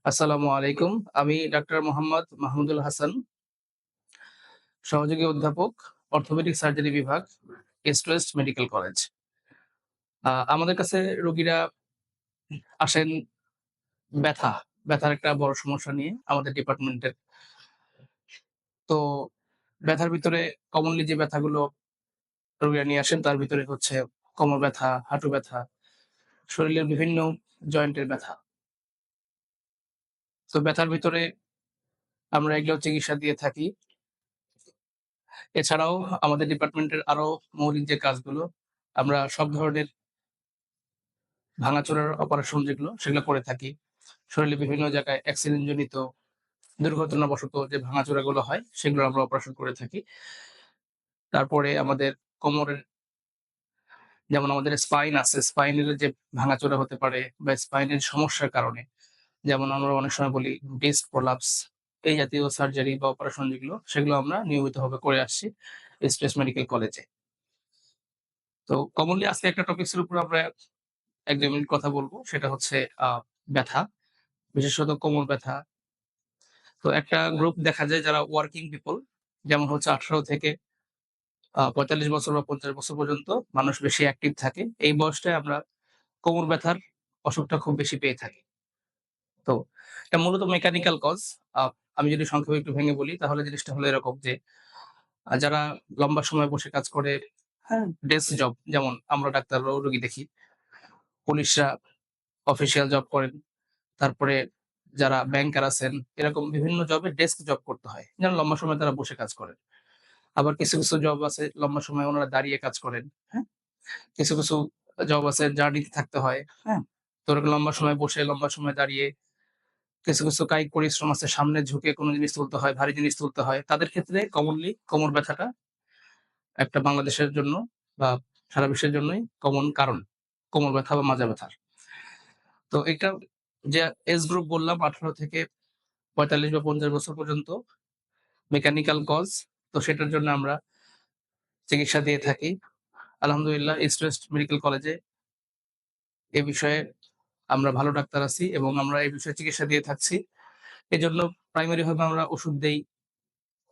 আসসালামু আলাইকুম। আমি ডাক্তার মোহাম্মদ মাহমুদুল হাসান, সহযোগী অধ্যাপক, অর্থোপেডিক সার্জারি বিভাগ, ইস্ট ওয়েস্ট মেডিকেল কলেজ। আমাদের কাছে রোগীরা আসেন ব্যথা, ব্যথার একটা বড় সমস্যা নিয়ে আমাদের ডিপার্টমেন্টের। তো ব্যথার ভিতরে কমনলি যে ব্যথাগুলো রোগীরা নিয়ে আসেন তার ভিতরে হচ্ছে কোমর ব্যথা, হাঁটু ব্যথা, শরীরের বিভিন্ন জয়েন্টের ব্যথা। তো ব্যথার ভিতরে আমরা এগুলো চিকিৎসা দিয়ে থাকি। এছাড়াও আমাদের ডিপার্টমেন্টের আরো মৌলিক যে কাজগুলো, আমরা সব ধরনের ভাঙাচোরার অপারেশন যেগুলো সেগুলো করে থাকি। শরীরে বিভিন্ন জায়গায় অ্যাক্সিডেন্ট জনিত দুর্ঘটনাবশত যে ভাঙাচোরাগুলো হয় সেগুলো আমরা অপারেশন করে থাকি। তারপরে আমাদের কোমরের যেমন আমাদের স্পাইন আছে, স্পাইনের যে ভাঙাচোরা হতে পারে বা স্পাইনের সমস্যার কারণে যেমন আমরা অনেক সময় বলি ডিস্ক প্রলাপস, এই জাতীয় সার্জারি বা অপারেশন যেগুলো সেগুলো আমরা নিয়মিতভাবে করে আসছি ইস্ট ওয়েস্ট মেডিকেল কলেজে। তো কমনলি আজকে একটা টপিকস এর উপর আমরা ১-২ মিনিট কথা বলব। সেটা হচ্ছে আ ব্যথা, বিশেষত কোমর ব্যথা। তো একটা গ্রুপ দেখা যায় যারা ওয়ার্কিং পিপল, যেমন হচ্ছে ১৮ থেকে ৪৫ বছর বা ৫০ বছর পর্যন্ত মানুষ বেশি অ্যাক্টিভ থাকে। এই বয়সটায় আমরা কোমর ব্যথার অসুখটা খুব বেশি পেয়ে থাকি। তো এটা মূলত মেকানিক্যাল কজ। আ আমি যদি সংক্ষেপে একটু ভেঙে বলি তাহলে জিনিসটা হলো এরকম যে যারা লম্বা সময় বসে কাজ করে, হ্যাঁ? ডেস্ক জব, যেমন আমরা ডাক্তাররাও রোগী দেখি। পুলিশরা অফিসিয়াল জব করেন। তারপরে যারা ব্যাংকার আছেন, এরকম বিভিন্ন জবে ডেস্ক জব করতে হয়। যেন লম্বা সময় তারা বসে কাজ করেন। আবার কিছু জব আছে লম্বা সময় উনারা দাঁড়িয়ে কাজ করেন। হ্যাঁ? কিছু জব আছে জার্নিতে থাকতে হয়। হ্যাঁ? তো ওরকম লম্বা সময় বসে, লম্বা সময় দাঁড়িয়ে, কিছু কায়িক পরিশ্রম আছে, সামনে ঝুঁকে কোনো জিনিস তুলতে হয়, ভারী জিনিস তুলতে হয়। তাদের ক্ষেত্রে কমনলি কোমর ব্যথাটা একটা বাংলাদেশের জন্য বা সারা বিশ্বের জন্যই কমন কারণ। কোমর ব্যথা বা মাজা ব্যথার। তো এটা যে এজ গ্রুপ বললাম ১৮ থেকে ৪৫ বা ৫০ বছর পর্যন্ত মেকানিক্যাল কজ। তো সেটার জন্য আমরা চিকিৎসা দিয়ে থাকি। আলহামদুলিল্লাহ ইস্ট ওয়েস্ট মেডিকেল কলেজে এ বিষয়ে আমরা ভালো ডাক্তার আছি এবং আমরা এই বিষয়ে চিকিৎসা দিয়ে থাকছি। এজন্য প্রাইমারি ভাবে আমরা ওষুধ দেই।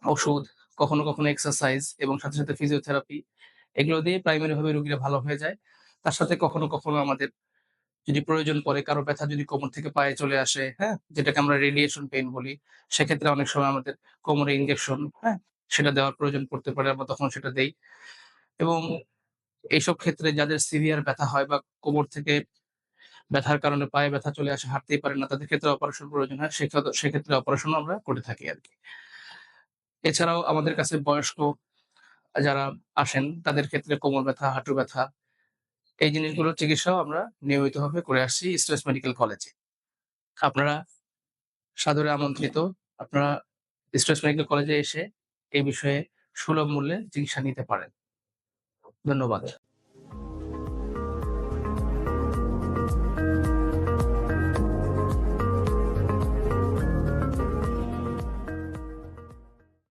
ওষুধ, কখনো এক্সারসাইজ এবং সাথে ফিজিওথেরাপি, এগুলো দিয়ে প্রাইমারি ভাবে রোগীরা ভালো হয়ে যায়। তার সাথে কখনো আমাদের যদি প্রয়োজন পড়ে, কারো ব্যথা যদি কোমর থেকে পায়ে চলে আসে, হ্যাঁ? যেটাকে আমরা রেডিয়েশন পেইন বলি। সেক্ষেত্রে অনেক সময় আমাদের কোমরে ইনজেকশন, হ্যাঁ? সেটা দেওয়ার প্রয়োজন পড়তে পারে। আমরা তখন সেটা দেই। এবং এইসব ক্ষেত্রে যাদের সিভিয়ার ব্যথা হয় বা কোমর থেকে ব্যথার কারণে পায়ে ব্যথা চলে আসে, হাঁটতেই পারে না, তাদের ক্ষেত্রে অপারেশন প্রয়োজন হয়। সেক্ষেত্রে অপারেশনও আমরা করে থাকি আরকি। এছাড়াও আমাদের কাছে বয়স্ক যারা আসেন তাদের ক্ষেত্রে কোমর ব্যথা, হাঁটু ব্যথা, এই জিনিসগুলোর চিকিৎসাও আমরা নিয়মিতভাবে করে আসছি ইস্ট ওয়েস্ট মেডিকেল কলেজে। আপনারা সাদরে আমন্ত্রিত। আপনারা ইস্ট ওয়েস্ট মেডিকেল কলেজে এসে এই বিষয়ে সুলভ মূল্যে চিকিৎসা নিতে পারেন। ধন্যবাদ।